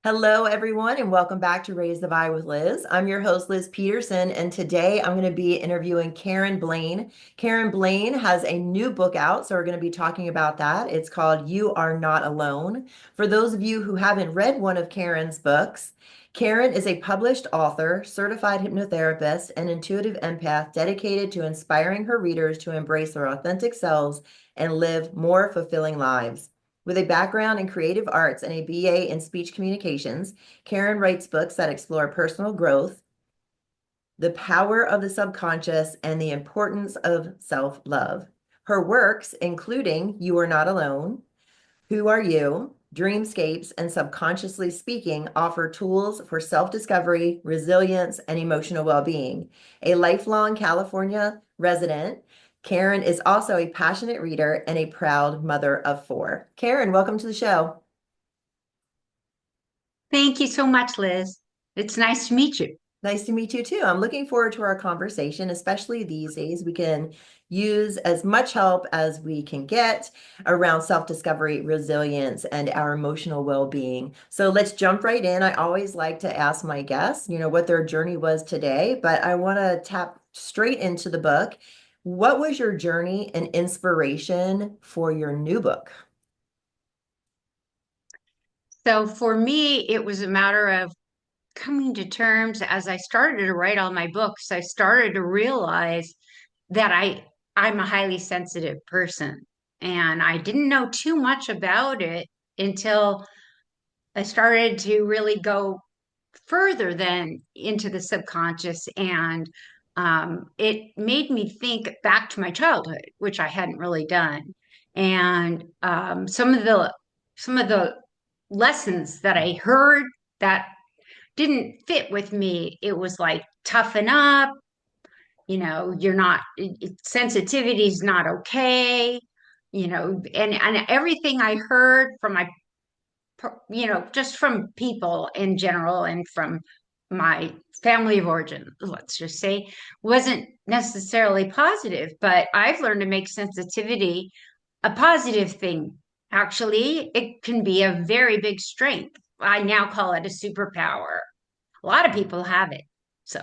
Hello, everyone, and welcome back to Raise the Vibe with Liz. I'm your host, Liz Peterson, and today I'm going to be interviewing Karen Blaine. Karen Blaine has a new book out, so we're going to be talking about that. It's called You Are Not Alone. For those of you who haven't read one of Karen's books, Karen is a published author, certified hypnotherapist, and intuitive empath dedicated to inspiring her readers to embrace their authentic selves and live more fulfilling lives. With a background in creative arts and a BA in speech communications, Karen writes books that explore personal growth, the power of the subconscious, and the importance of self-love. Her works, including You Are Not Alone, Who Are You?, Dreamscapes, and Subconsciously Speaking, offer tools for self-discovery, resilience, and emotional well-being. A lifelong California resident, Karen is also a passionate reader and a proud mother of four. Karen, welcome to the show. Thank you so much, Liz. It's nice to meet you. Nice to meet you too. I'm looking forward to our conversation, especially these days. We can use as much help as we can get around self-discovery, resilience, and our emotional well-being. So let's jump right in. I always like to ask my guests, what their journey was today, but I want to tap straight into the book. What was your journey and inspiration for your new book? So for me, it was a matter of coming to terms as I started to write all my books. I started to realize that I'm a highly sensitive person, and I didn't know too much about it until I started to really go further than into the subconscious, and it made me think back to my childhood, which I hadn't really done, and some of the lessons that I heard that didn't fit with me. It was like toughen up, you're not sensitivity is not okay, and everything I heard from just from people in general and from my family of origin, let's just say, wasn't necessarily positive. But I've learned to make sensitivity a positive thing. Actually, it can be a very big strength. I now call it a superpower. A lot of people have it. So,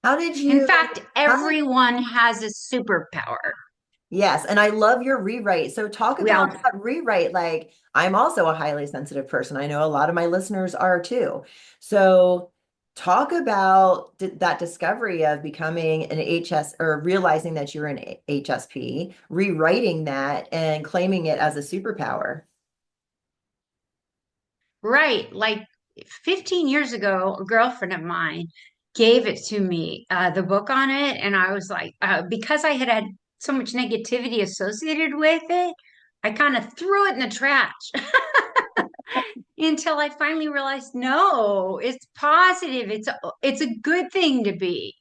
How did in you, fact, how did, everyone has a superpower. yes, and I love your rewrite. So talk We about all that rewrite. Like, I'm also a highly sensitive person. I know a lot of my listeners are too. So talk about that discovery of becoming an HS or realizing that you're an HSP, rewriting that and claiming it as a superpower. right. Like 15 years ago, a girlfriend of mine gave it to me, the book on it. And I was like, because I had so much negativity associated with it, I kind of threw it in the trash until I finally realized, no, it's positive. It's a good thing to be.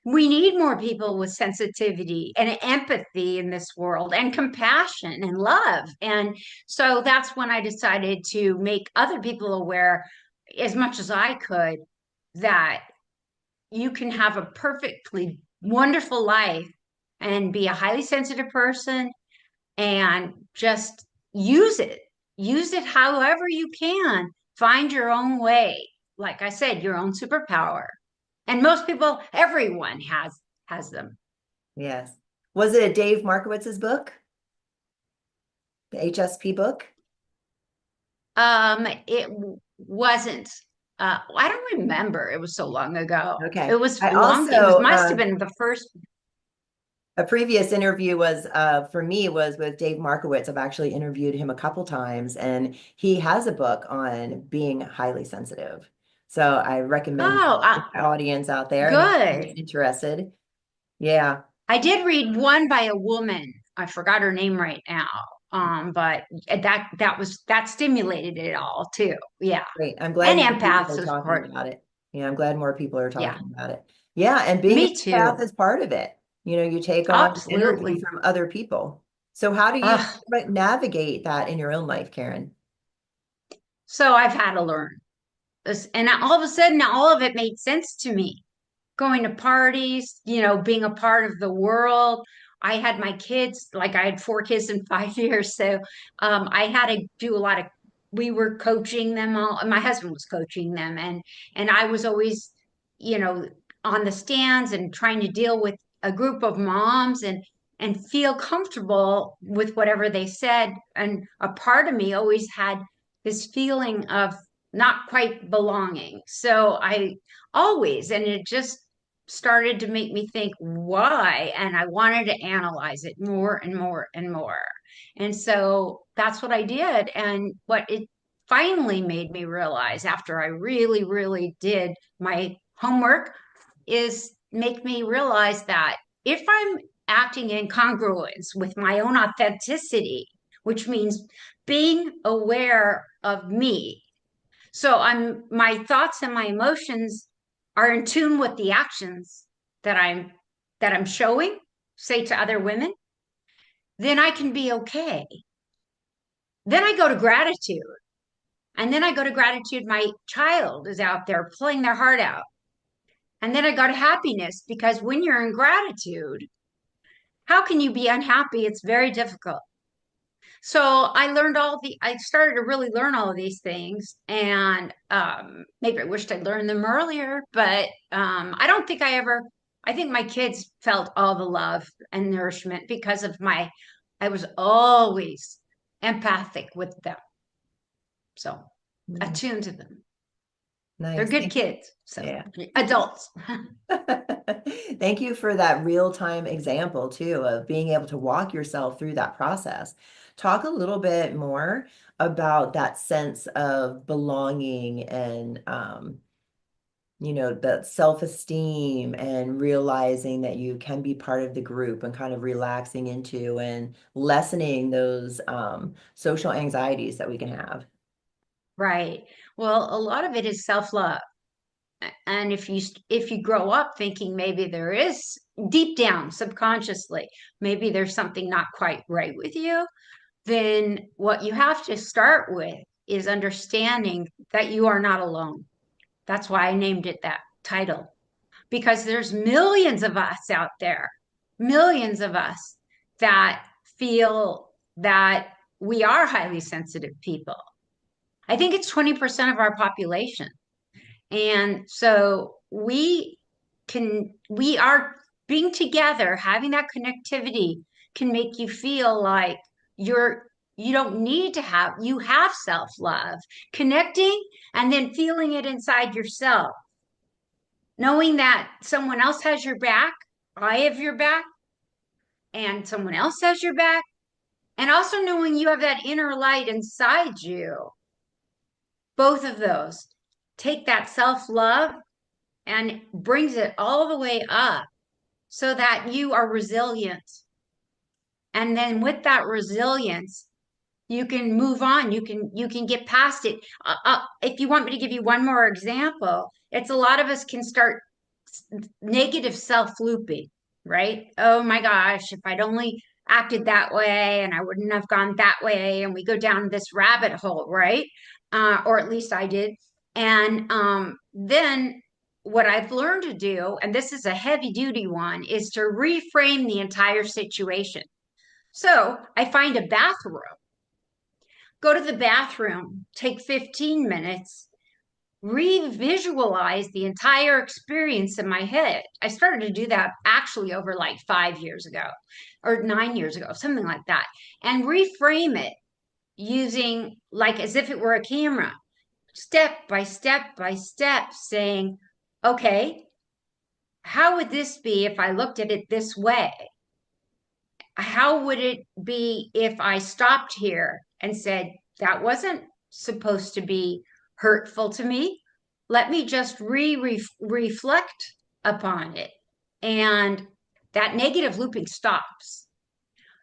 We need more people with sensitivity and empathy in this world and compassion and love. And so that's when I decided to make other people aware as much as I could that you can have a perfectly wonderful life and be a highly sensitive person and just use it. Use it however you can. Find your own way. Like I said, your own superpower. And most people, everyone has them. Yes. Was it a Dave Markowitz's book, the HSP book? It wasn't. I don't remember. It was so long ago. It Okay. was I long. It was also, must have been the first. a previous interview was for me was with Dave Markowitz. I've actually interviewed him a couple times, and he has a book on being highly sensitive. So I recommend Oh, the audience out there and good. interested. Yeah, I did read one by a woman. I forgot her name right now. But that stimulated it all too. Yeah, great. I'm glad and more people empaths, are of talking course. about it. Yeah, I'm glad more people are Yeah, talking about it. Yeah, and being an me empath too. is part of it. You take on energy Absolutely. from other people. So how do you Ugh. navigate that in your own life, Karen? So I've had to learn this, and all of a sudden, all of it made sense to me. Going to parties, being a part of the world. I had my kids, like I had 4 kids in 5 years. So I had to do a lot of we were coaching them all. My husband was coaching them, and I was always, you know, on the stands and trying to deal with a group of moms and feel comfortable with whatever they said. And a part of me always had this feeling of not quite belonging. So I always, and it just started to make me think why, and I wanted to analyze it more and more and more. And so that's what I did. And what it finally made me realize after I really, really did my homework is make me realize that if I'm acting in congruence with my own authenticity, which means being aware of me. So my thoughts and my emotions are in tune with the actions that I'm showing, say to other women, then I can be okay. Then I go to gratitude. And then I go to gratitude. My child is out there pulling their heart out. And then I go to happiness because when you're in gratitude, how can you be unhappy? It's very difficult. So I started to really learn all of these things. And maybe I wished I'd learned them earlier, but I think my kids felt all the love and nourishment because I was always empathic with them. So Mm, attuned to them. They're nice. good kids. So Yeah. adults. Thank you for that real-time example too of being able to walk yourself through that process. Talk a little bit more about that sense of belonging and the self-esteem and realizing that you can be part of the group and kind of relaxing into and lessening those social anxieties that we can have. Right. Well, a lot of it is self-love. And if you grow up thinking maybe there is deep down subconsciously, maybe there's something not quite right with you, then what you have to start with is understanding that you are not alone. That's why I named it that title, because there's millions of us out there, millions of us that feel that we are highly sensitive people. I think it's 20% of our population. And so we are being together, having that connectivity can make you feel like you don't need to you have self-love, connecting and then feeling it inside yourself, knowing that someone else has your back, I have your back, and someone else has your back, and also knowing you have that inner light inside you. Both of those take that self-love and brings it all the way up so that you are resilient. And then with that resilience, you can move on. You can get past it. If you want me to give you one more example, it's a lot of us can start negative self-looping, right? Oh my gosh, if I'd only acted that way and I wouldn't have gone that way, and we go down this rabbit hole, right? Or at least I did. And then what I've learned to do, and this is a heavy duty one, is to reframe the entire situation. So I find a bathroom, go to the bathroom, take 15 minutes, revisualize the entire experience in my head. I started to do that actually over like 5 years ago or 9 years ago, something like that, and reframe it using like as if it were a camera, step by step by step, saying, okay, how would this be if I looked at it this way? How would it be if I stopped here and said, that wasn't supposed to be hurtful to me? Let me just reflect upon it. And that negative looping stops.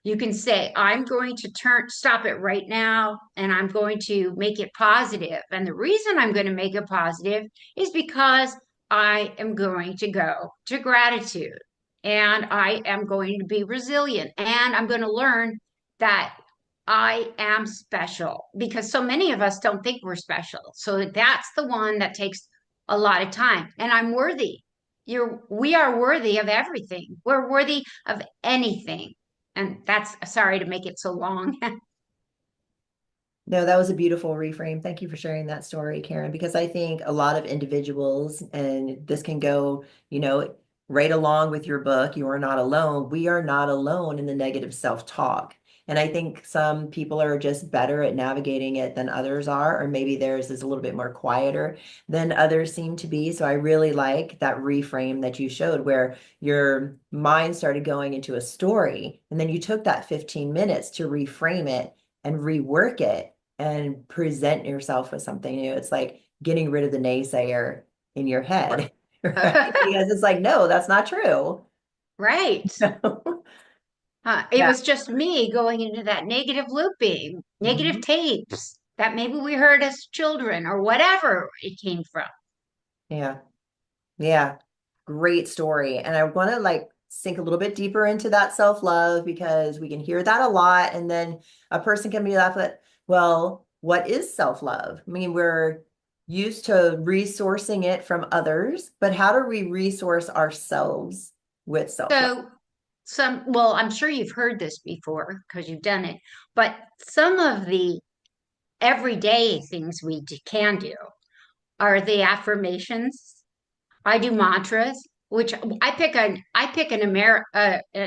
You can say, I'm going to stop it right now, and I'm going to make it positive. And the reason I'm going to make it positive is because I am going to go to gratitude, and I am going to be resilient, and I'm going to learn that I am special, because so many of us don't think we're special. So that's the one that takes a lot of time. And I'm worthy. We are worthy of everything. We're worthy of anything. And that's sorry to make it so long. No, that was a beautiful reframe. Thank you for sharing that story, Karen, because I think a lot of individuals, and this can go, right along with your book, You Are Not Alone. We are not alone in the negative self-talk. And I think some people are just better at navigating it than others are, or maybe theirs is a little bit more quieter than others seem to be. So I really like that reframe that you showed where your mind started going into a story, and then you took that 15 minutes to reframe it and rework it and present yourself with something new. It's like getting rid of the naysayer in your head, right? Because it's like, no, that's not true. Right. It Yeah. was just me going into that negative looping, negative Mhm. tapes that maybe we heard as children or whatever it came from. Yeah. Yeah. Great story. And I want to like sink a little bit deeper into that self-love because we can hear that a lot. And then a person can be left with, well, what is self-love? I mean, we're used to resourcing it from others, but how do we resource ourselves with self-love? So, well, I'm sure you've heard this before because you've done it, but some of the everyday things can do are the affirmations. I do mantras, which I pick an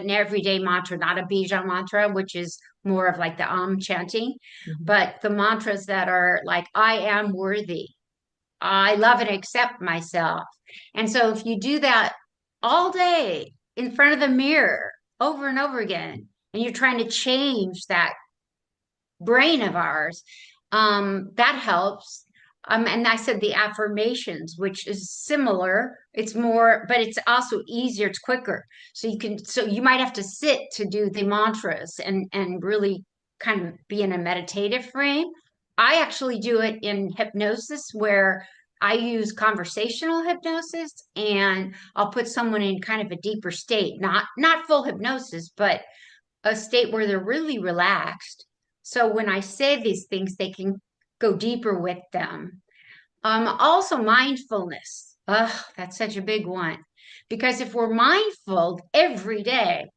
everyday mantra, not a bija mantra, which is more of like the chanting, Mhm. but the mantras that are like I am worthy, I love and accept myself. And so if you do that all day in front of the mirror over and over again, and you're trying to change that brain of ours, that helps. And I said the affirmations, which is similar. It's more, but it's also easier. It's quicker. So you might have to sit to do the mantras and really kind of be in a meditative frame. I actually do it in hypnosis where I use conversational hypnosis and I'll put someone in kind of a deeper state, not full hypnosis, but a state where they're really relaxed. So when I say these things, they can go deeper with them. Also, mindfulness. Oh, that's such a big one. Because if we're mindful every day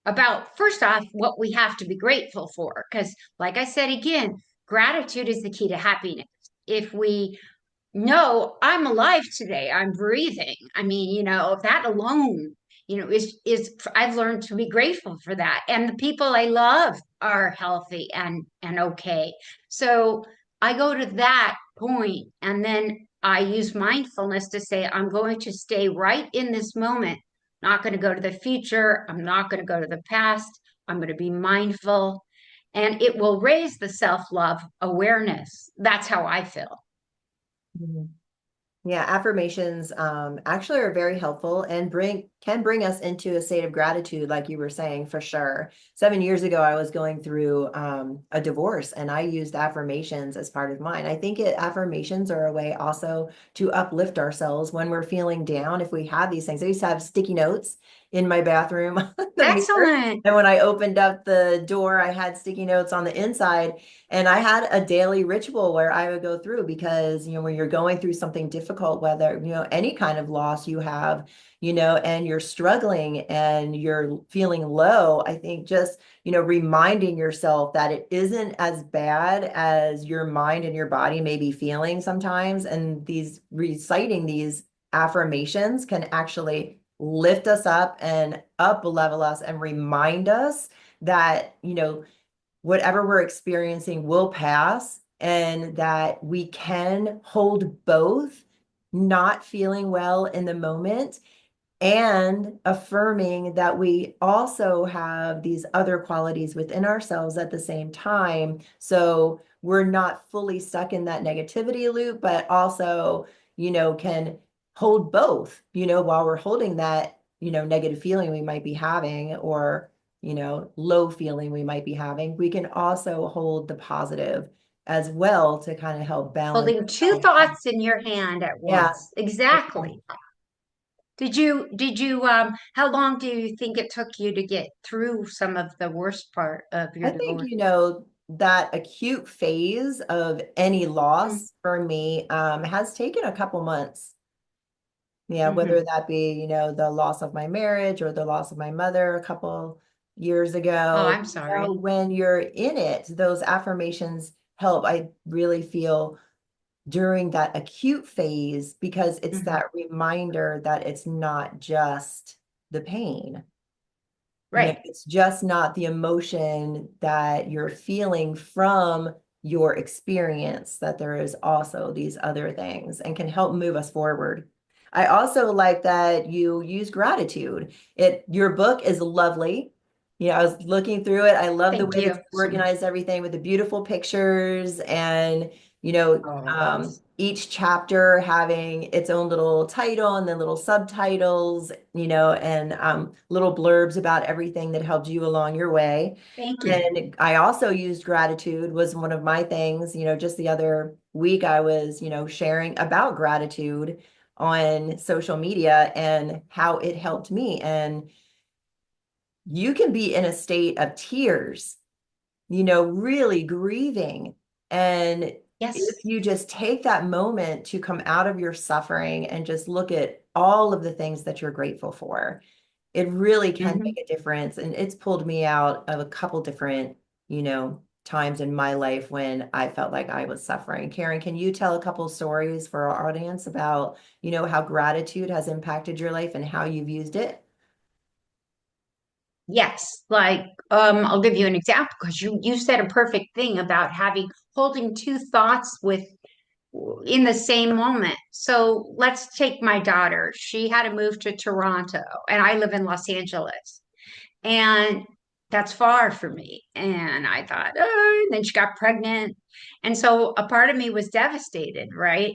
about, first off, what we have to be grateful for, because, like I said again, gratitude is the key to happiness. If we no, I'm alive today. I'm breathing. I mean, that alone, is I've learned to be grateful for that. And the people I love are healthy and okay. So I go to that point and then I use mindfulness to say, I'm going to stay right in this moment. Not going to go to the future. I'm not going to go to the past. I'm going to be mindful and it will raise the self-love awareness. That's how I feel. Mhm. Yeah, affirmations actually are very helpful and can bring us into a state of gratitude, like you were saying, for sure. 7 years ago, I was going through a divorce and I used affirmations as part of mine. I think affirmations are a way also to uplift ourselves when we're feeling down. If we have these things, I used to have sticky notes in my bathroom on the mirror. Excellent. And when I opened up the door, I had sticky notes on the inside. And I had a daily ritual where I would go through because, when you're going through something difficult, whether, any kind of loss you have, and you're struggling and you're feeling low, I think just, reminding yourself that it isn't as bad as your mind and your body may be feeling sometimes. And reciting these affirmations can actually lift us up and up level us and remind us that, whatever we're experiencing will pass and that we can hold both not feeling well in the moment and affirming that we also have these other qualities within ourselves at the same time. So we're not fully stuck in that negativity loop, but also, can hold both, while we're holding that, negative feeling we might be having or, low feeling we might be having. We can also hold the positive as well to kind of help balance Holding two ourselves. thoughts in your hand at Yeah. once. Exactly. How long do you think it took you to get through some of the worst part of I your think, divorce? that acute phase of any Mm-hmm. loss for me has taken a couple months. Yeah, whether Mm-hmm. that be, the loss of my marriage or the loss of my mother a couple years Oh, ago. I'm sorry. When you're in it, those affirmations help, I really feel, during that acute phase, because it's Mhm. that reminder that it's not just the pain. Right. It's just not the emotion that you're feeling from your experience, that there is also these other things and can help move us forward. I also like that you use gratitude. Your book is lovely. I was looking through it. I love the Thank way that you you so much. organize everything with the beautiful pictures and Oh, thanks. each chapter having its own little title and then little subtitles, and little blurbs about everything that helped you along your way. Thank you. And I also used gratitude was one of my things, just the other week I was, sharing about gratitude on social media and how it helped me. And you can be in a state of tears, really grieving. And if Yes. you just take that moment to come out of your suffering and just look at all of the things that you're grateful for, it really can Hmm. make a difference. And it's pulled me out of a couple different, times in my life when I felt like I was suffering. Karen, can you tell a couple stories for our audience about, how gratitude has impacted your life and how you've used it? Yes. Like, I'll give you an example because you said a perfect thing about holding two thoughts with in the same moment. So let's take my daughter. She had to move to Toronto, and I live in Los Angeles. And that's far for me. And I thought, oh, and then she got pregnant. And so a part of me was devastated, right?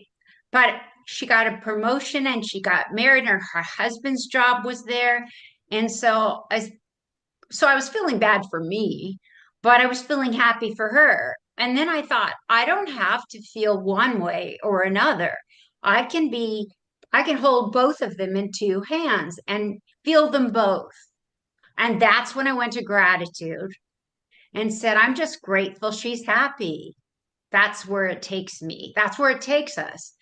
But she got a promotion and she got married, and her husband's job was there. And so I was feeling bad for me, but I was feeling happy for her. And then I thought, I don't have to feel one way or another. I can be, I can hold both of them in two hands and feel them both. And that's when I went to gratitude and said, I'm just grateful she's happy. That's where it takes me. That's where it takes us.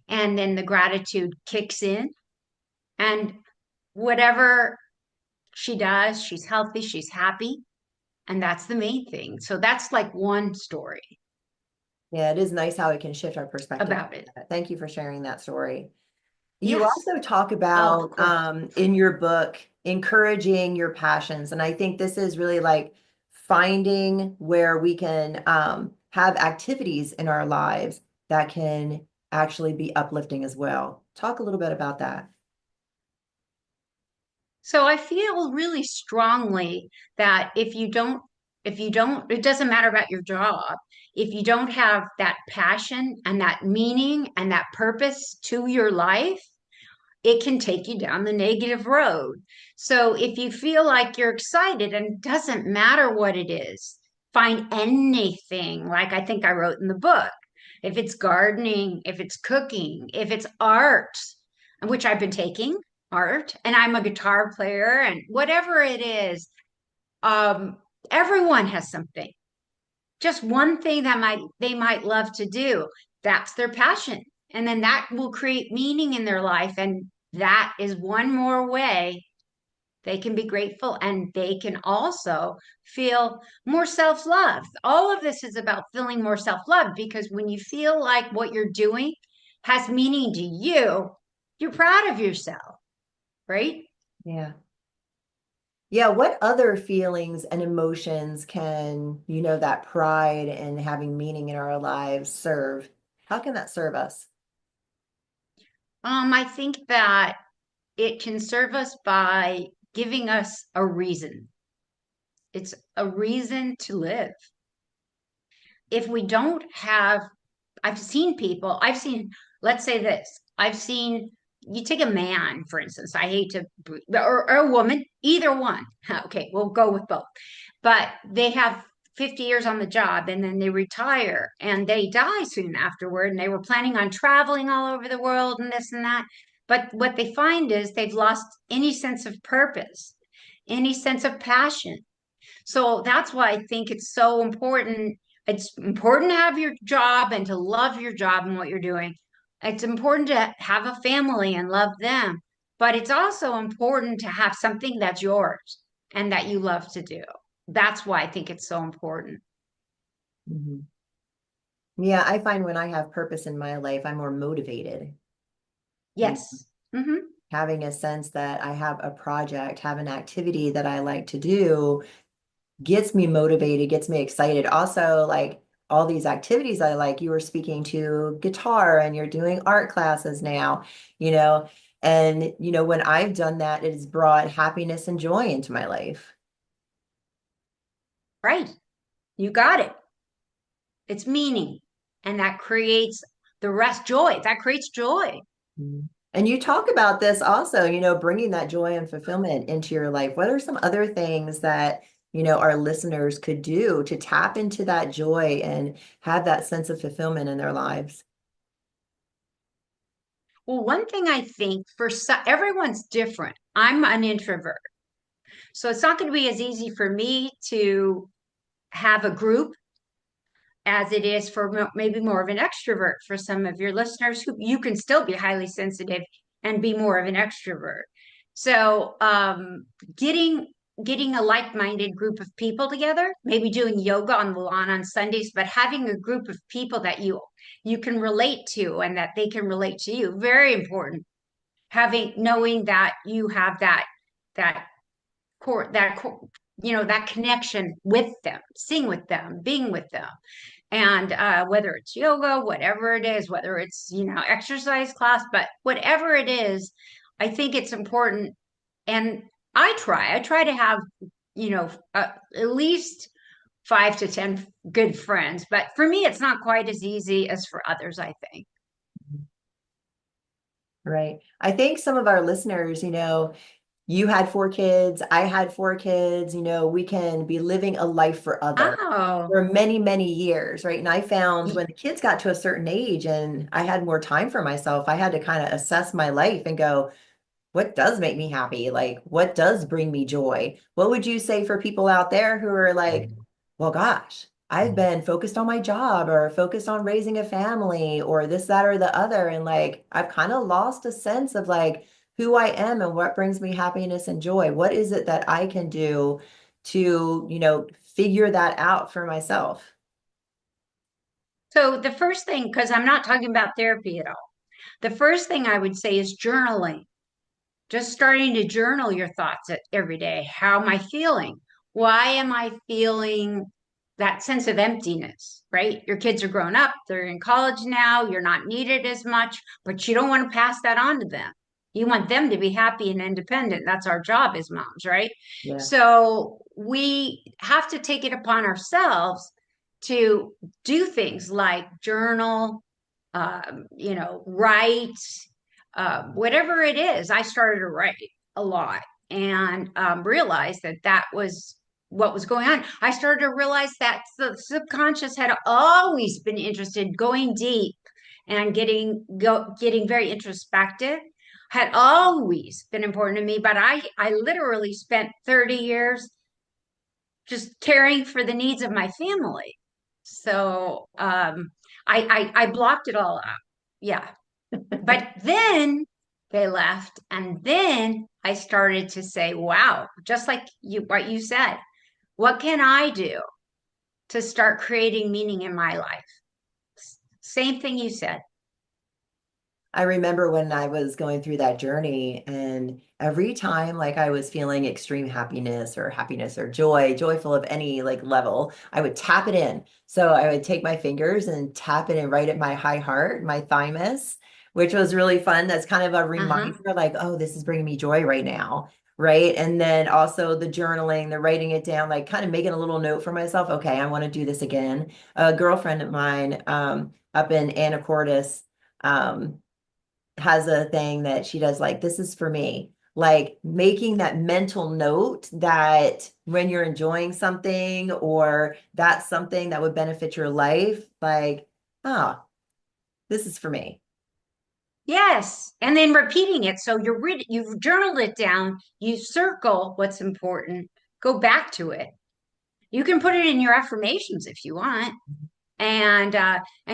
And then the gratitude kicks in, and whatever she does, she's healthy, she's happy. And that's the main thing. So that's like one story Yeah, it is nice how it can shift our perspective. about it. Thank you for sharing that story. You Yes. also talk Oh, of about course. in your book encouraging your passions. And I think this is really like finding where we can have activities in our lives that can actually be uplifting as well. Talk a little bit about that. So I feel really strongly that if you don't, it doesn't matter about your job. If you don't have that passion and that meaning and that purpose to your life, it can take you down the negative road. So if you feel like you're excited, and it doesn't matter what it is, find anything, like I think I wrote in the book. If it's gardening, if it's cooking, if it's art, which I've been taking art, and I'm a guitar player, and whatever it is, um, everyone has something. Just one thing that they might love to do. That's their passion. And then that will create meaning in their life. And that is one more way they can be grateful, and they can also feel more self-love. All of this is about feeling more self-love, because when you feel like what you're doing has meaning to you, you're proud of yourself, right? Yeah. Yeah, what other feelings and emotions can, that pride and having meaning in our lives serve? How can that serve us? I think that it can serve us by giving us a reason. It's a reason to live. If we don't have, I've seen, let's say this, I've seen, you take a man, for instance, I hate to, or a woman, either one. Okay, we'll go with both. But they have 50 years on the job, and then they retire and they die soon afterward. And they were planning on traveling all over the world and this and that. But what they find is they've lost any sense of purpose, any sense of passion. So that's why I think it's so important. It's important to have your job and to love your job and what you're doing. It's important to have a family and love them, but it's also important to have something that's yours and that you love to do. That's why I think it's so important. Mhm. Yeah, I find when I have purpose in my life, I'm more motivated. You know, Yes. Hmm. having a sense that I have a project, have an activity that I like to do gets me motivated, gets me excited. Also, like all these activities I like, you were speaking to guitar and you're doing art classes now, you know, and when I've done that, it has brought happiness and joy into my life. Right. You got it. It's meaning. And that creates the rest joy. That creates joy. Mhm. And you talk about this also, bringing that joy and fulfillment into your life. What are some other things that, our listeners could do to tap into that joy and have that sense of fulfillment in their lives? Well, one thing I think everyone's different. I'm an introvert. So it's not going to be as easy for me to have a group as it is for maybe more of an extrovert for some of your listeners who you can still be highly sensitive and be more of an extrovert. So getting getting a like-minded group of people together, maybe doing yoga on the lawn on Sundays, but having a group of people that you can relate to and that they can relate to you, very important. Having knowing that you have that core that core, that connection with them, seeing with them, being with them, and whether it's yoga, whatever it is, whether it's exercise class, but whatever it is, I think it's important. And I try to have at least 5 to 10 good friends, but for me it's not quite as easy as for others, I think. Right. I think some of our listeners, you had 4 kids, I had 4 kids, we can be living a life for other Oh, for many, many years, right? And I found y- when the kids got to a certain age and I had more time for myself, I had to kind of assess my life and go, what does make me happy? Like, what does bring me joy? What would you say for people out there who are like, well, gosh, I've been focused on my job or focused on raising a family or this, that, or the other. And like, I've kind of lost a sense of like who I am and what brings me happiness and joy. What is it that I can do to, figure that out for myself? so the first thing, because I'm not talking about therapy at all, the first thing I would say is journaling. Just starting to journal your thoughts every day. How am I feeling? Why am I feeling that sense of emptiness, right? Your kids are grown up, they're in college now, you're not needed as much, but you don't want to pass that on to them. You want them to be happy and independent. That's our job as moms, right? Yeah. So we have to take it upon ourselves to do things like journal, write, whatever it is. I started to write a lot and realized that that was what was going on. I started to realize that the subconscious had always been interested, going deep and getting very introspective had always been important to me. But I literally spent 30 years just caring for the needs of my family. So I blocked it all out. Yeah. But then they left, and then I started to say, wow, just like what you said, what can I do to start creating meaning in my life? Same thing you said. I remember when I was going through that journey, and every time like I was feeling extreme happiness or joy, joyful of any like level, I would tap it in. So I would take my fingers and tap it in right at my high heart, my thymus, which was really fun. That's kind of a Uh-huh. reminder like, oh, this is bringing me joy right now. Right. And then also the journaling, the writing it down, like kind of making a little note for myself. Okay, I want to do this again. A girlfriend of mine, up in Anacortes, um, has a thing that she does like, this is for me. Like making that mental note that when you're enjoying something or that's something that would benefit your life, like, ah, this is for me. Yes. And then repeating it. So you've journaled it down, you circle what's important, go back to it. You can put it in your affirmations if you want. And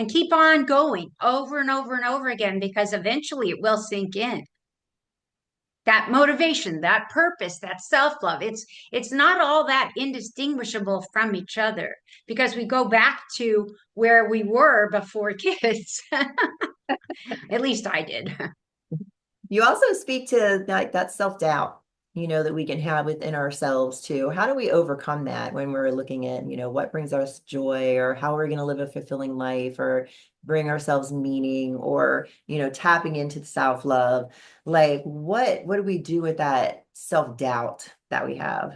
keep on going over and over and over again because eventually it will sink in. that motivation, that purpose, that self-love. It's not all that indistinguishable from each other because we go back to where we were before kids. At least I did. You also speak to like that self-doubt, that we can have within ourselves too. How do we overcome that when we're looking at, what brings us joy or how we're going to live a fulfilling life or bring ourselves meaning or, tapping into self-love? Like what do we do with that self-doubt that we have?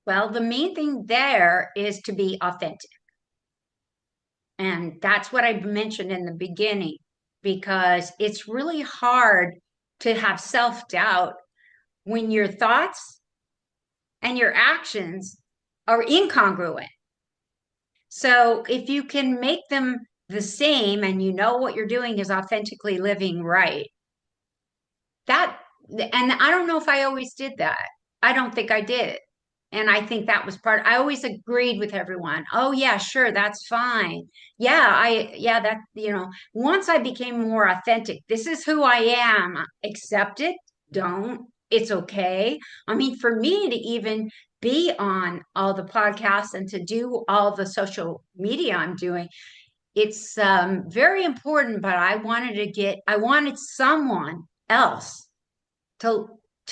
Well, the main thing there is to be authentic. And that's what I mentioned in the beginning, because it's really hard to have self-doubt when your thoughts and your actions are incongruent. So if you can make them the same and you know what you're doing is authentically living right, that, and I don't know if I always did that. I don't think I did. And I think that was part, I always agreed with everyone. Oh yeah, sure, that's fine. Yeah, that, once I became more authentic, this is who I am. Accept it, don't, it's okay. I mean, for me to even be on all the podcasts and to do all the social media I'm doing, it's very important, but I wanted someone else to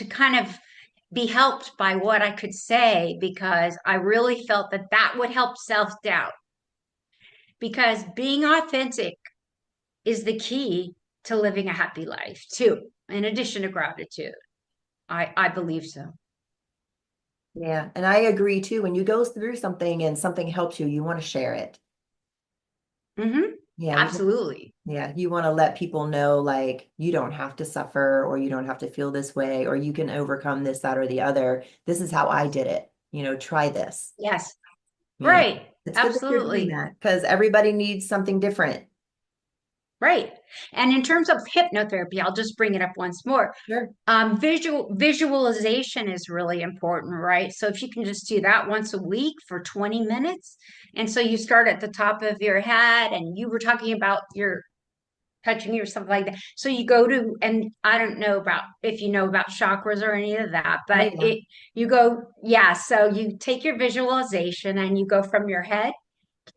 kind of be helped by what I could say because I really felt that that would help self-doubt. Because being authentic is the key to living a happy life too, in addition to gratitude. I believe so. Yeah, and I agree too. When you go through something and something helps you, you want to share it. Hmm. Yeah, Absolutely. you want to let people know like you don't have to suffer or you don't have to feel this way or you can overcome this, that, or the other. This is how I did it. Try this. Yes. You know, Right. it's good that you're doing Absolutely. that because everybody needs something different. Right. And in terms of hypnotherapy, I'll just bring it up once more. Sure. Visualization is really important, right? So if you can just do that once a week for 20 minutes. And so you start at the top of your head and you were talking about your touching or something like that. So you go to, and I don't know about if you know about chakras or any of that, Oh, but yeah. you go, yeah. So you take your visualization and you go from your head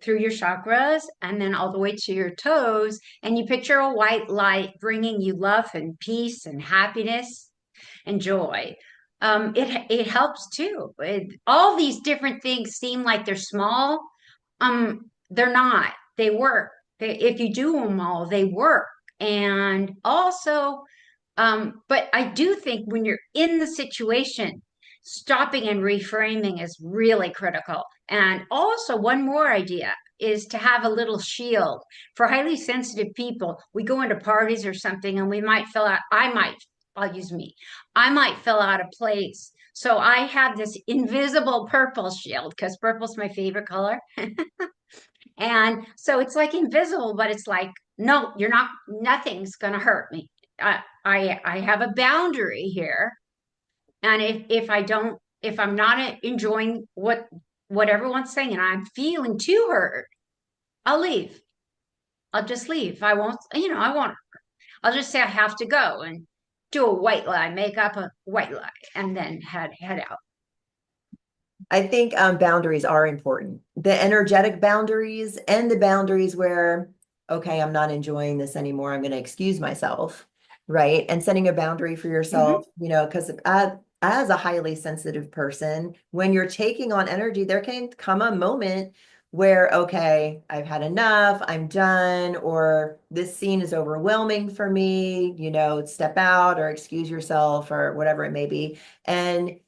through your chakras and then all the way to your toes. And you picture a white light bringing you love and peace and happiness and joy. It helps too. All these different things seem like they're small. They're not. They work. If you do them all, they work. And also, but I do think when you're in the situation, stopping and reframing is really critical. And also, one more idea is to have a little shield for highly sensitive people. We go into parties or something and we might fill out, I'll use me, I might fill out a place. So I have this invisible purple shield because purple's my favorite color. And so it's like invisible, but it's like, no, you're not, nothing's going to hurt me. I have a boundary here. And if I'm not enjoying what everyone's saying and I'm feeling too hurt, I'll leave. I'll just leave. I won't, I'll just say I have to go and do a white lie, make up a white lie, and then head out. I think boundaries are important. The energetic boundaries and the boundaries where, okay, I'm not enjoying this anymore. I'm going to excuse myself, right? And setting a boundary for yourself, Hmm. because as a highly sensitive person, when you're taking on energy, there can come a moment where, okay, I've had enough, I'm done, or this scene is overwhelming for me, step out or excuse yourself or whatever it may be. And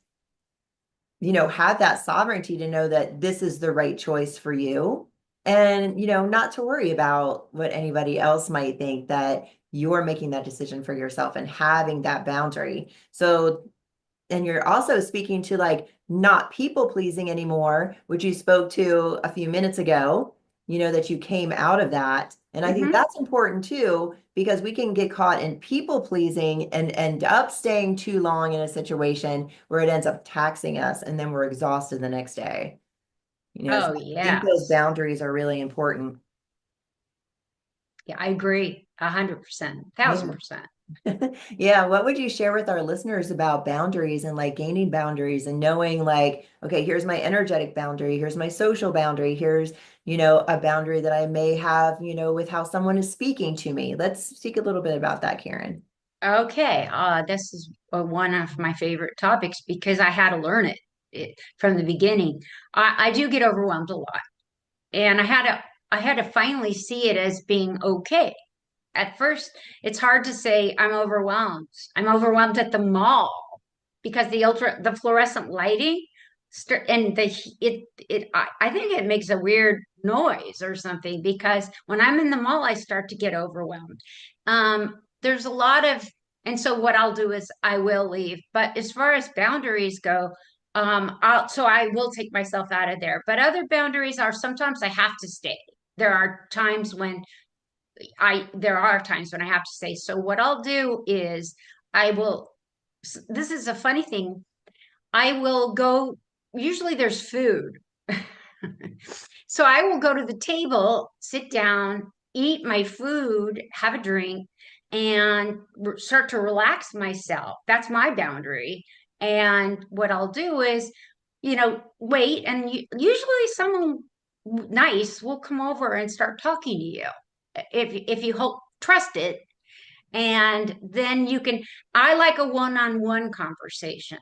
have that sovereignty to know that this is the right choice for you and, not to worry about what anybody else might think, that you're making that decision for yourself and having that boundary. So, and you're also speaking to like not people pleasing anymore, which you spoke to a few minutes ago, that you came out of that. And I think Hmm. that's important too, because we can get caught in people pleasing and end up staying too long in a situation where it ends up taxing us and then we're exhausted the next day. So Oh, I think those yes. boundaries are really important. Yeah, I agree. 100%, Yeah. 1000%. Yeah, what would you share with our listeners about boundaries and like gaining boundaries and knowing like, okay, here's my energetic boundary, here's my social boundary, here's, a boundary that I may have, with how someone is speaking to me. Let's speak a little bit about that, Karen. Okay, this is one of my favorite topics because I had to learn it from the beginning. I do get overwhelmed a lot, and I had to finally see it as being okay. At first, it's hard to say I'm overwhelmed. I'm overwhelmed at the mall because the fluorescent lighting and I think it makes a weird noise or something because when I'm in the mall, I start to get overwhelmed. There's a lot of, and so what I'll do is I will leave. But as far as boundaries go, so I will take myself out of there. But other boundaries are sometimes I have to stay. There are times when there are times when I have to say, so what I'll do is I will, this is a funny thing. I will go, usually there's food. So I will go to the table, sit down, eat my food, have a drink, and start to relax myself. That's my boundary. And what I'll do is, wait, and usually someone nice will come over and start talking to you if you hope trust it, and then you can. I like a one-on-one conversation.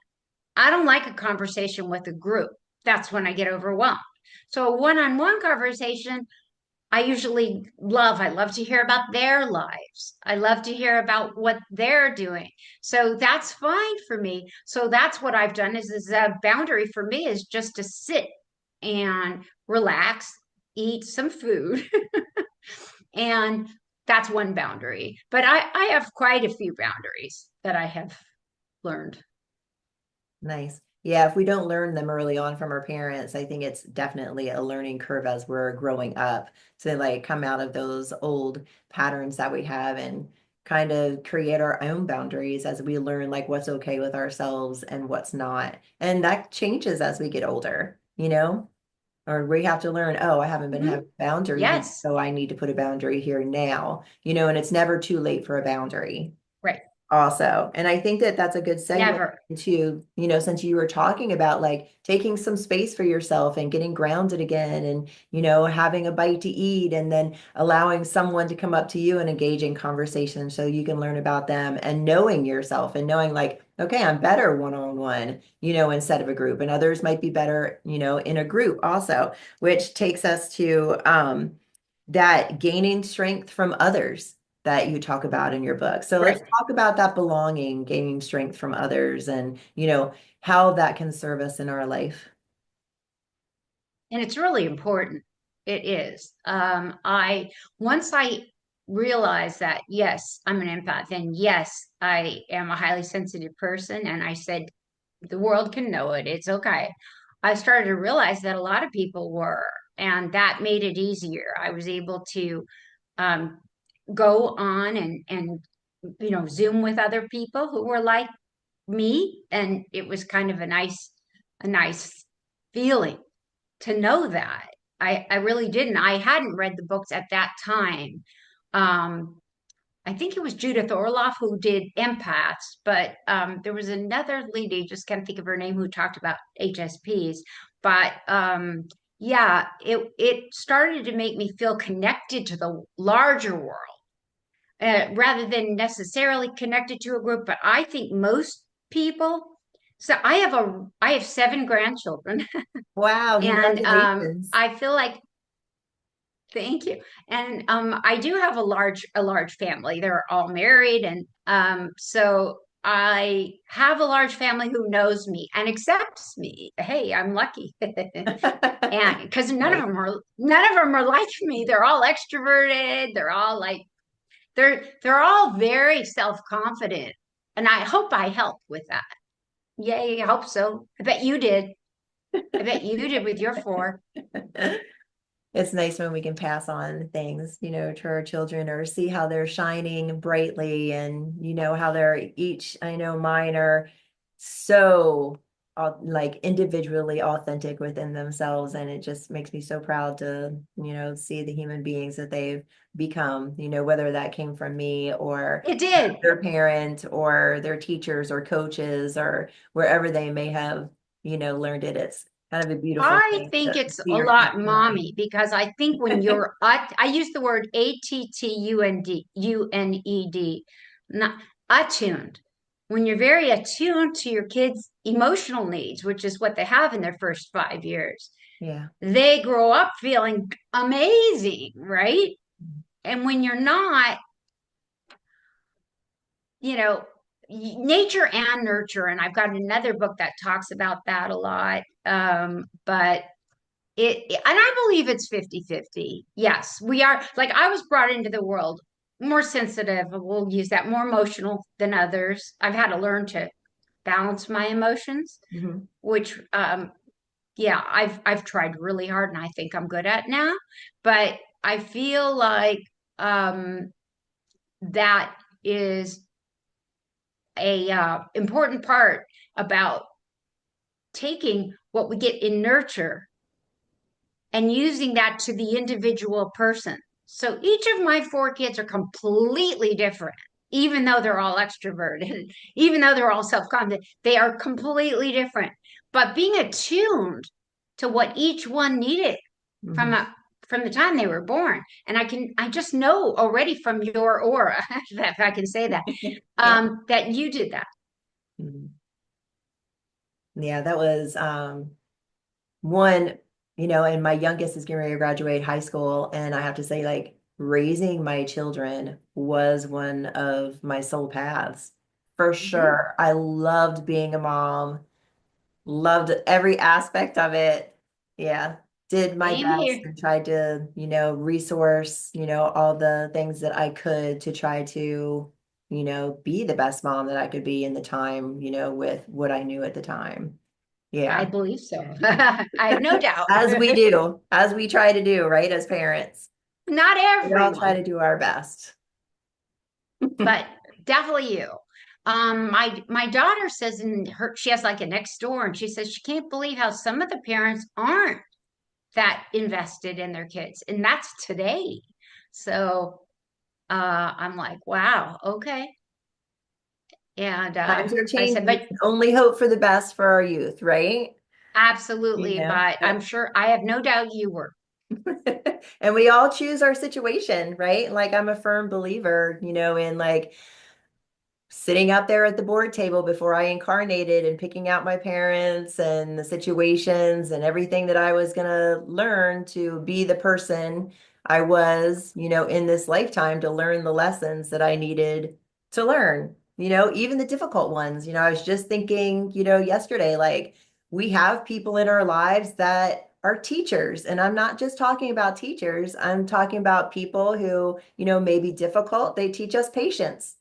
I don't like a conversation with a group. That's when I get overwhelmed. So a one-on-one conversation, I love to hear about their lives. I love to hear about what they're doing. So that's fine for me. So that's what I've done is a boundary for me is just to sit and relax, eat some food. And that's one boundary. But I have quite a few boundaries that I have learned. Nice. Yeah, if we don't learn them early on from our parents, I think it's definitely a learning curve as we're growing up to like come out of those old patterns that we have and kind of create our own boundaries as we learn like what's okay with ourselves and what's not. And that changes as we get older, or we have to learn, oh, I haven't been Mhm. having a boundary here, Yes, so I need to put a boundary here now, and it's never too late for a boundary right. also. And I think that that's a good segue Never. into, since you were talking about like taking some space for yourself and getting grounded again and, having a bite to eat and then allowing someone to come up to you and engage in conversation so you can learn about them and knowing yourself and knowing like, okay, I'm better one-on-one, instead of a group. And others might be better, in a group also, which takes us to that gaining strength from others that you talk about in your book. So let's Right. talk about that belonging, gaining strength from others and, how that can serve us in our life. And it's really important. It is. Once I realized that, yes, I'm an empath, and yes, I am a highly sensitive person, and I said, the world can know it. It's okay. I started to realize that a lot of people were, and that made it easier. I was able to um, go on and Zoom with other people who were like me, and it was kind of a nice feeling to know that. I really didn't. I hadn't read the books at that time. Um, I think it was Judith Orloff who did Empaths, but there was another lady, just can't think of her name, who talked about HSPs. But yeah, it started to make me feel connected to the larger world rather than necessarily connected to a group. But I think most people. So I have seven grandchildren, Wow, and congratulations. I feel like thank you. And I do have a large family. They're all married, and so I have a large family who knows me and accepts me. Hey, I'm lucky. And because Right. none of them are like me. They're all extroverted. They're all like they're all very self-confident. And I hope I helped with that. Yay, I hope so. I bet you did. I bet you did with your four. It's nice when we can pass on things, to our children or see how they're shining brightly and, how they're each, I know mine are so like individually authentic within themselves. And it just makes me so proud to, see the human beings that they've become, whether that came from me or It did. their parent or their teachers or coaches or wherever they may have, learned it. It's kind of a beautiful I thing think to it's see a your kids lot learn. mommy because I think when you're I use the word ATTUND, not attuned. When you're very attuned to your kids' emotional needs, which is what they have in their first 5 years, Yeah. they grow up feeling amazing, right? And when you're not, you know, nature and nurture, and I've got another book that talks about that a lot. But and I believe it's 50-50. Yes, we are, like, I was brought into the world more sensitive, we'll use that, more emotional than others. I've had to learn to balance my emotions, Mhm. which yeah, I've tried really hard and I think I'm good at now. But I feel like that is a important part about taking what we get in nurture and using that to the individual person. So each of my four kids are completely different, even though they're all extroverted, even though they're all self-confident, they are completely different. But being attuned to what each one needed from Mhm. a from the time they were born. And I just know already from your aura, if I can say that, Yeah. that you did that. Mhm. Yeah, that was one, and my youngest is getting ready to graduate high school. And I have to say, like, raising my children was one of my soul paths for Mhm. sure. I loved being a mom, loved every aspect of it. Yeah, did my Same best here. and tried to, resource, all the things that I could to try to, be the best mom that I could be in the time, with what I knew at the time. I Yeah. believe so. I have no doubt. As we do, as we try to do, right? As parents, Not we all try everyone, to do our best. but definitely you. My daughter says she has like a next door, and she says she can't believe how some of the parents aren't that invested in their kids, and that's today. So I'm like, wow, okay. And Times are I said, changing. We but can only hope for the best for our youth, right? You absolutely, know, but I'm sure I have no doubt you were. and we all choose our situation, right? Like I'm a firm believer, in like sitting out there at the board table before I incarnated and picking out my parents and the situations and everything that I was going to learn to be the person I was, in this lifetime to learn the lessons that I needed to learn, even the difficult ones. I was just thinking, yesterday, like we have people in our lives that are teachers. And I'm not just talking about teachers, I'm talking about people who, may be difficult. They teach us patience.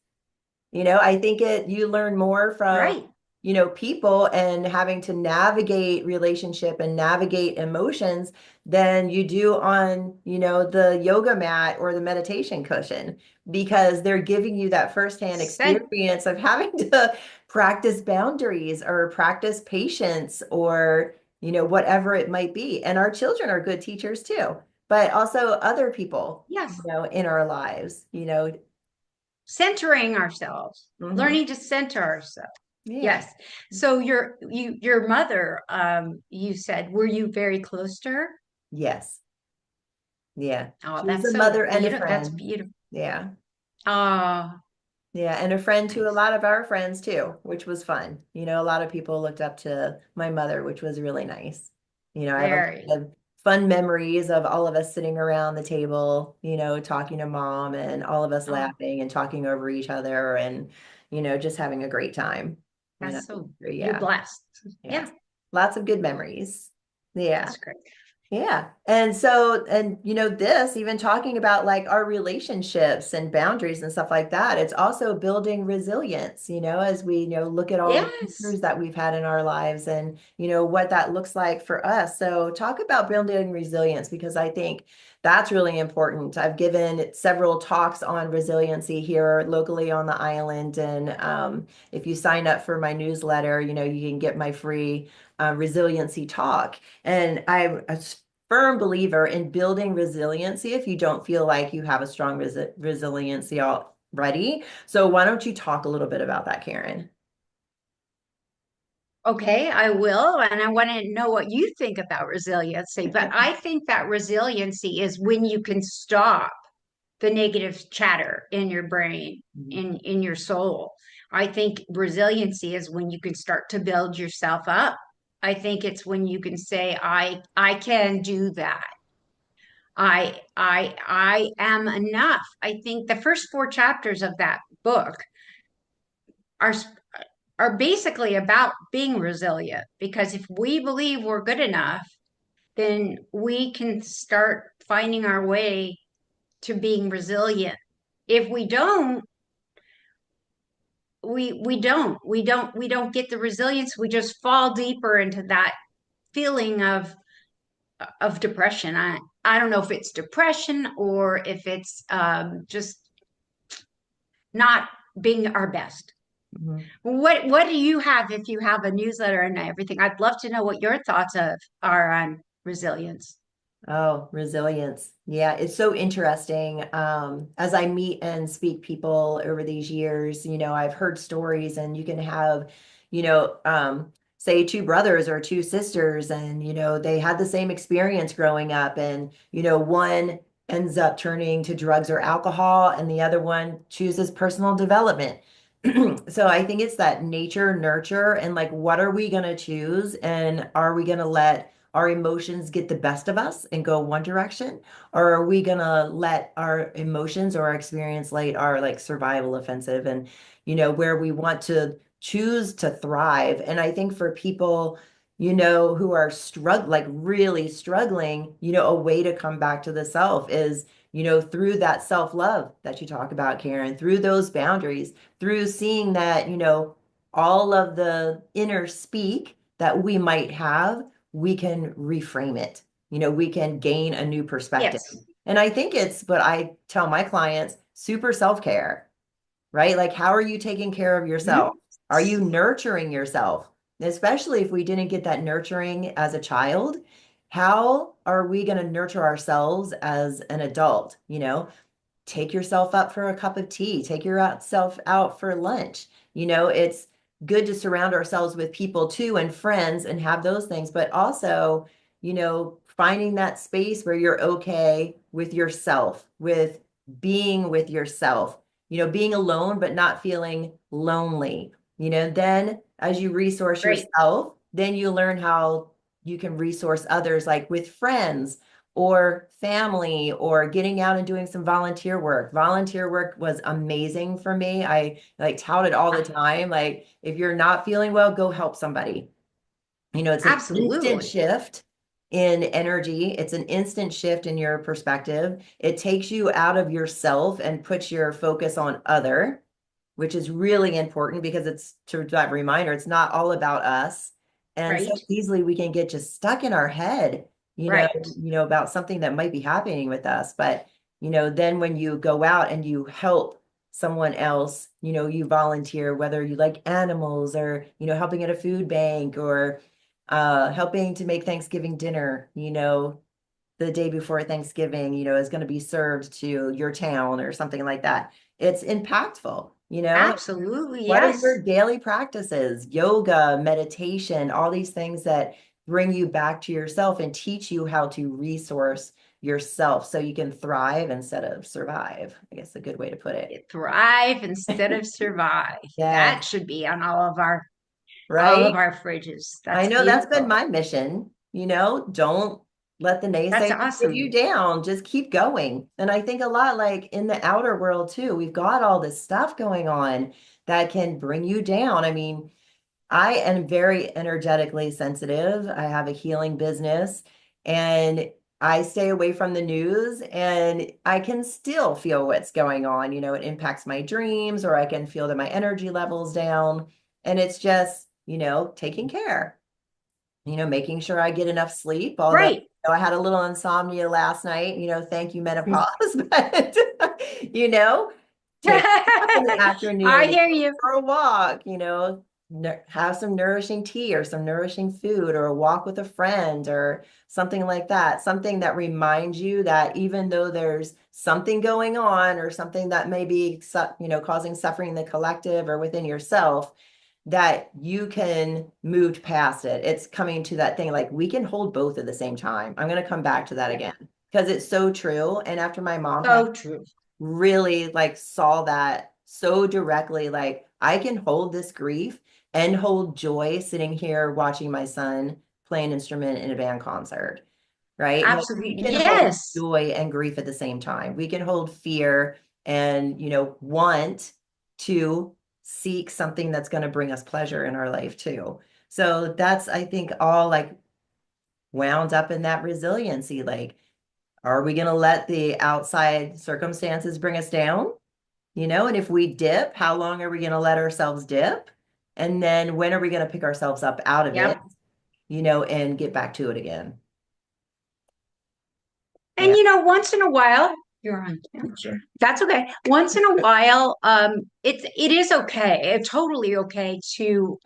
I think you learn more from, Right. people and having to navigate relationship and navigate emotions than you do on, the yoga mat or the meditation cushion because they're giving you that firsthand Sent experience of having to practice boundaries or practice patience or, whatever it might be. And our children are good teachers too, but also other people, yes. in our lives, Centering ourselves, Mhm. learning to center ourselves. Yeah. Yes. So your mother, you said, were you very close to her? Yes. Yeah. Oh, She was that's a so mother and a beautiful. That's friend. beautiful. Yeah. Oh, Yeah. And a friend to a nice. lot of our friends too, which was fun. A lot of people looked up to my mother, which was really nice. I have a Very. lot of fun memories of all of us sitting around the table, talking to mom and all of us Oh, laughing and talking over each other and, just having a great time. that's so, you're Yeah. blessed. Yeah. Yeah, Lots of good memories. Yeah. that's great. Yeah. And so, and this, even talking about like our relationships and boundaries and stuff like that, it's also building resilience, as we, look at all the Yes. teachers that we've had in our lives and, what that looks like for us. So talk about building resilience because I think that's really important. I've given several talks on resiliency here locally on the island. And if you sign up for my newsletter, you can get my free resiliency talk. And I'm a firm believer in building resiliency if you don't feel like you have a strong resiliency already. So why don't you talk a little bit about that, Karen? Okay, I will. And I want to know what you think about resiliency. But I think that resiliency is when you can stop the negative chatter in your brain, in your soul. I think resiliency is when you can start to build yourself up. I think it's when you can say, I can do that. I am enough. I think the first four chapters of that book are are basically about being resilient because if we believe we're good enough, then we can start finding our way to being resilient. If we don't, we don't get the resilience. We just fall deeper into that feeling of depression. I don't know if it's depression or if it's just not being our best. Mhm. What do you have if you have a newsletter and everything? I'd love to know what your thoughts of are on resilience. Oh, resilience. Yeah, it's so interesting. As I meet and speak people over these years, I've heard stories and you can have, say two brothers or two sisters and, they had the same experience growing up and, one ends up turning to drugs or alcohol and the other one chooses personal development. So I think it's that nature, nurture, and like, what are we going to choose? And are we going to let our emotions get the best of us and go one direction? Or are we gonna let our emotions or our experience late our like survival offensive and where we want to choose to thrive? And I think for people, who are like really struggling, a way to come back to the self is, through that self-love that you talk about, Karen, through those boundaries, through seeing that, all of the inner speak that we might have we can reframe it. We can gain a new perspective. Yes. And I think it's what I tell my clients, super self-care, right? Like, how are you taking care of yourself? Mhm. Are you nurturing yourself? Especially if we didn't get that nurturing as a child, how are we going to nurture ourselves as an adult? Take yourself up for a cup of tea, take yourself out for lunch. It's good to surround ourselves with people too and friends and have those things, but also, finding that space where you're okay with yourself, with being with yourself, being alone, but not feeling lonely. Then as you resource Great. yourself, then you learn how you can resource others, like with friends or family or getting out and doing some volunteer work. Volunteer work was amazing for me. I like tout it all the time. Like if you're not feeling well, go help somebody. It's an instant Absolutely. shift in energy. It's an instant shift in your perspective. It takes you out of yourself and puts your focus on other, which is really important because it's to that reminder, it's not all about us. And so Right. easily we can get just stuck in our head, Right. about something that might be happening with us. But, then when you go out and you help someone else, you volunteer, whether you like animals or, helping at a food bank or helping to make Thanksgiving dinner, the day before Thanksgiving, is going to be served to your town or something like that. It's impactful, Absolutely. what are Yes. your daily practices? Yoga, meditation, all these things that bring you back to yourself and teach you how to resource yourself so you can thrive instead of survive. I guess a good way to put it. Thrive instead of survive. Yeah, That should be on all of right? our fridges. I That's know that's been beautiful. my mission, don't let the That's naysayers get you awesome. down. Just keep going. And I think a lot like in the outer world too, we've got all this stuff going on that can bring you down. I mean, I am very energetically sensitive. I have a healing business and I stay away from the news and I can still feel what's going on. It impacts my dreams, or I can feel that my energy level's down. And it's just, taking care, making sure I get enough sleep. Although Right. I had a little insomnia last night, thank you, menopause. But, you know, take a nap in the I afternoon, hear go you. for a walk, have some nourishing tea or some nourishing food, or a walk with a friend or something like that. Something that reminds you that even though there's something going on, or something that may be, causing suffering in the collective or within yourself, that you can move past it. It's coming to that thing, like we can hold both at the same time. I'm going to come back to that Yeah. again because it's so true. And after my mom passed, So true. really like saw that so directly, like I can hold this grief and hold joy sitting here watching my son play an instrument in a band concert, right? Like Absolutely. we can hold Yes. joy and grief at the same time. We can hold fear and, want to seek something that's going to bring us pleasure in our life too. So that's, I think, all like wound up in that resiliency. Like, are we going to let the outside circumstances bring us down? And if we dip, how long are we going to let ourselves dip? And then when are we going to pick ourselves up out of it, Yep. and get back to it again? And Yeah. once in a while, you're on. Sure. That's okay. Once in a while, it is okay. It's totally okay to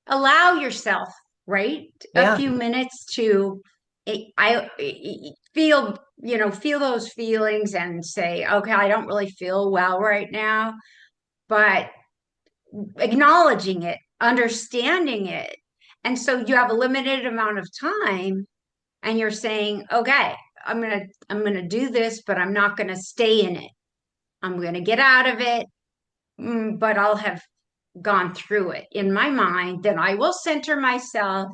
allow yourself, right? A Yeah. few minutes to feel, feel those feelings and say, okay, I don't really feel well right now, but acknowledging it, understanding it. And so you have a limited amount of time and you're saying, okay, I'm going to do this, but I'm not going to stay in it. I'm going to get out of it, but I'll have gone through it in my mind. Then I will center myself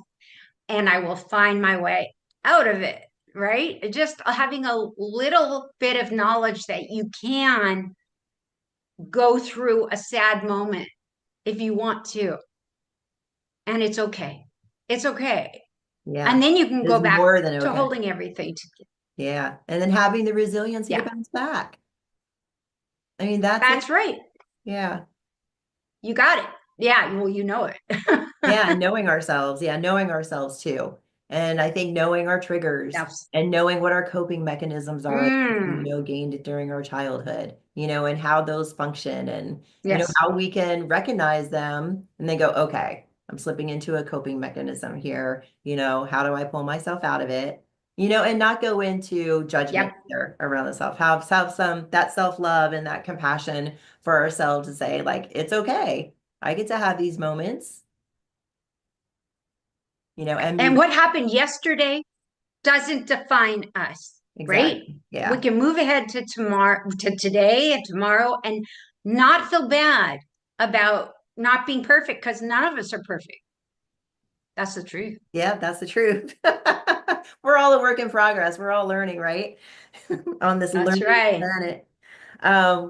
and I will find my way out of it, right? Just having a little bit of knowledge that you can go through a sad moment if you want to, and it's okay. It's okay. Yeah. And then you can It is go back more than to okay. holding everything together. Yeah. And then having the resiliency to Yeah, bounce back. I mean, that's it. that's right. Yeah. You got it. Yeah, well, you know it. Yeah, and knowing ourselves. Yeah, knowing ourselves too. And I think knowing our triggers Yes. and knowing what our coping mechanisms are, Mm, gained during our childhood, and how those function, and, yes. how we can recognize them and then go, okay, I'm slipping into a coping mechanism here. How do I pull myself out of it? And not go into judgment Yep. either around the self. Have some that self-love and that compassion for ourselves to say, like, it's okay. I get to have these moments, and And move. what happened yesterday doesn't define us, right? Exactly. We Yeah. can move ahead to tomorrow, to today and tomorrow, and not feel bad about not being perfect because none of us are perfect. That's the truth. Yeah, that's the truth. We're all a work in progress. We're all learning, right? On this That's learning right. planet.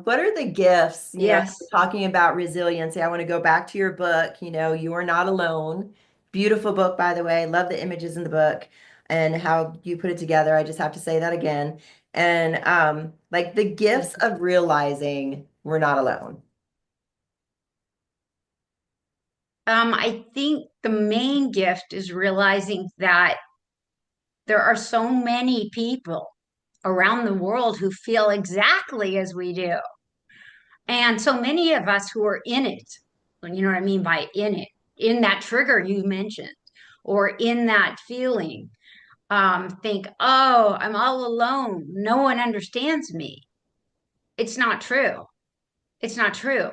What are the gifts? Yes. Talking about resiliency, I want to go back to your book, You Are Not Alone. Beautiful book, by the way. Love the images in the book and how you put it together. I just have to say that again. And like the gifts of realizing we're not alone. I think the main gift is realizing that there are so many people around the world who feel exactly as we do. And so many of us who are in it, you know what I mean by in it, in that trigger you mentioned, or in that feeling, think, oh, I'm all alone. No one understands me. It's not true. It's not true.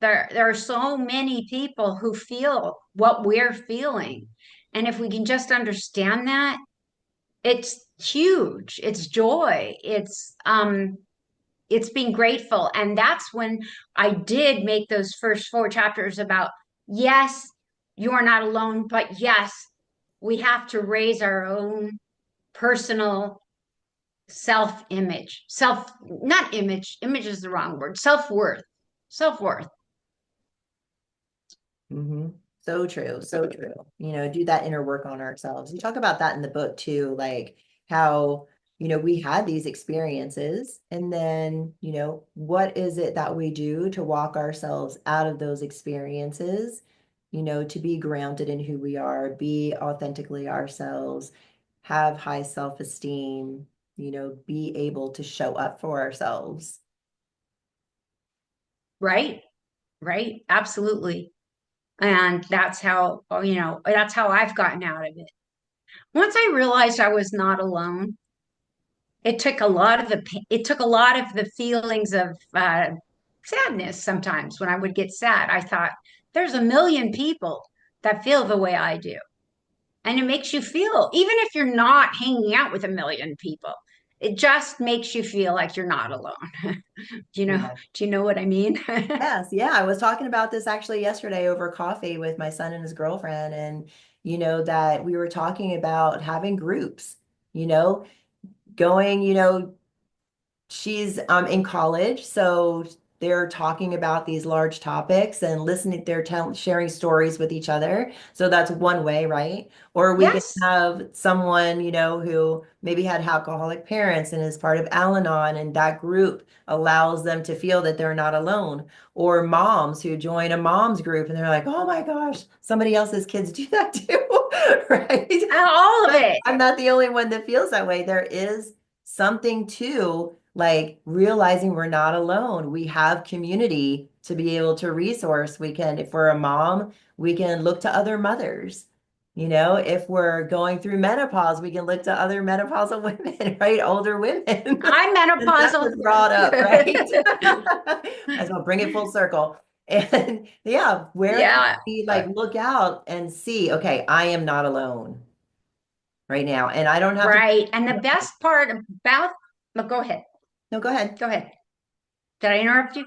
There are so many people who feel what we're feeling. And if we can just understand that, it's huge. It's joy. It's being grateful. And that's when I did make those first four chapters about, yes, you are not alone, but yes, we have to raise our own personal self-image. Not image, image is the wrong word, self-worth. Self-worth. Hmm. So true. So true. Do that inner work on ourselves. You talk about that in the book too, like how, we had these experiences and then, what is it that we do to walk ourselves out of those experiences, to be grounded in who we are, be authentically ourselves, have high self-esteem, be able to show up for ourselves. Right, right, absolutely. And that's how, that's how I've gotten out of it. Once I realized I was not alone, it took a lot of the feelings of sadness sometimes when I would get sad. I thought, there's a million people that feel the way I do. And it makes you feel, even if you're not hanging out with a million people, it just makes you feel like you're not alone. Yeah. Do you know what I mean? Yes, yeah. I was talking about this actually yesterday over coffee with my son and his girlfriend, and that we were talking about having groups, you know, going, she's in college, so they're talking about these large topics and listening, they're sharing stories with each other. So that's one way, right? Or we can Yes. have someone, who maybe had alcoholic parents and is part of Al-Anon, and that group allows them to feel that they're not alone. Or moms who join a mom's group and they're like, oh my gosh, somebody else's kids do that too, right? All of it. I'm not the only one that feels that way. There is something to like realizing we're not alone. We have community to be able to resource. We can, if we're a mom, we can look to other mothers. If we're going through menopause, we can look to other menopausal women, right? Older women. I'm Since that menopausal. was brought up, right? Might as well bring it full circle. And yeah, where can Yeah. we like look out and see, okay, I am not alone right now. And I don't have to, Right. And the best part about, well, go ahead. no, go ahead. Go ahead. Did I interrupt you?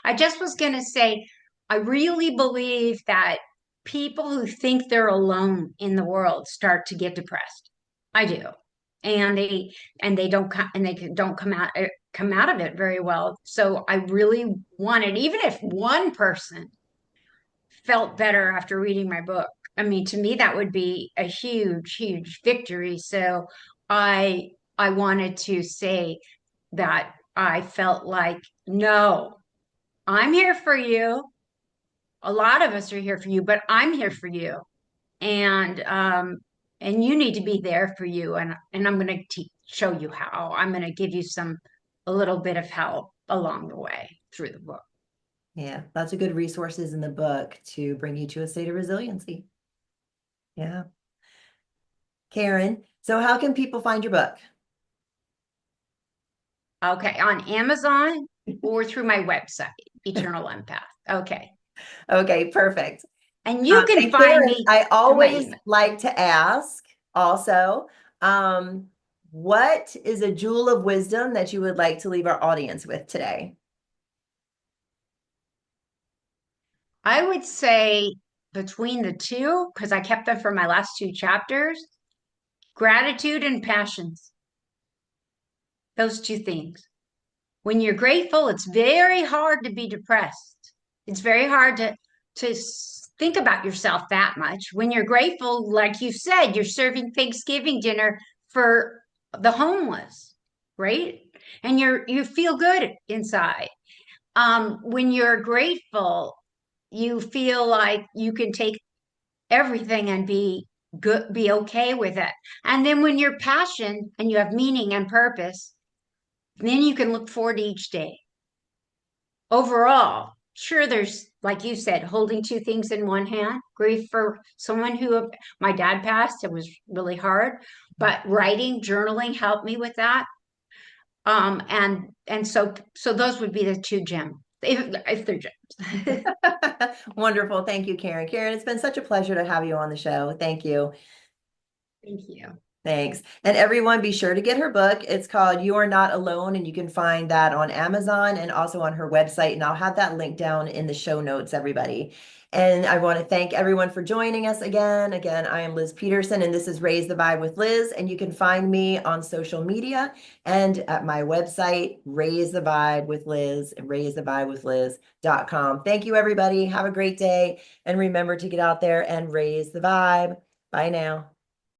I just was going to say, I really believe that people who think they're alone in the world start to get depressed. I do. And they don't come and they don't come out of it very well. So I really wanted, even if one person felt better after reading my book. I mean, to me, that would be a huge, huge victory. So I wanted to say that I felt like, no, I'm here for you. A lot of us are here for you, but I'm here for you. And and you need to be there for you. And I'm going to show you how. I'm going to give you a little bit of help along the way through the book. Yeah, lots of good resources in the book to bring you to a state of resiliency. Yeah. Karen, so how can people find your book? Okay, on Amazon or through my website, Eternal Empath. Okay. Okay, perfect. And you can And find Karen, me I through my always email. like to ask also, um, what is a jewel of wisdom that you would like to leave our audience with today? I would say between the two, because I kept them for my last two chapters, gratitude and passions. Those two things. When you're grateful, it's very hard to be depressed. It's very hard to think about yourself that much. When you're grateful, like you said, you're serving Thanksgiving dinner for the homeless, right? And you feel good inside. When you're grateful, you feel like you can take everything and be good, be okay with it. And then when you're passionate and you have meaning and purpose, then you can look forward to each day. Overall, sure, there's, like you said, holding two things in one hand, grief for someone who my dad passed. It was really hard, but writing, journaling helped me with that. And so those would be the two gems, if they're gems. Wonderful. Thank you, Karen. Karen, it's been such a pleasure to have you on the show. Thank you. Thank you. Thanks. And everyone, be sure to get her book. It's called You Are Not Alone, and you can find that on Amazon and also on her website. And I'll have that link down in the show notes, everybody. And I want to thank everyone for joining us again. Again, I am Liz Peterson, and this is Raise the Vibe with Liz. And you can find me on social media and at my website, Raise the Vibe with Liz, and raisethevibewithliz.com. Thank you, everybody. Have a great day. And remember to get out there and raise the vibe. Bye now.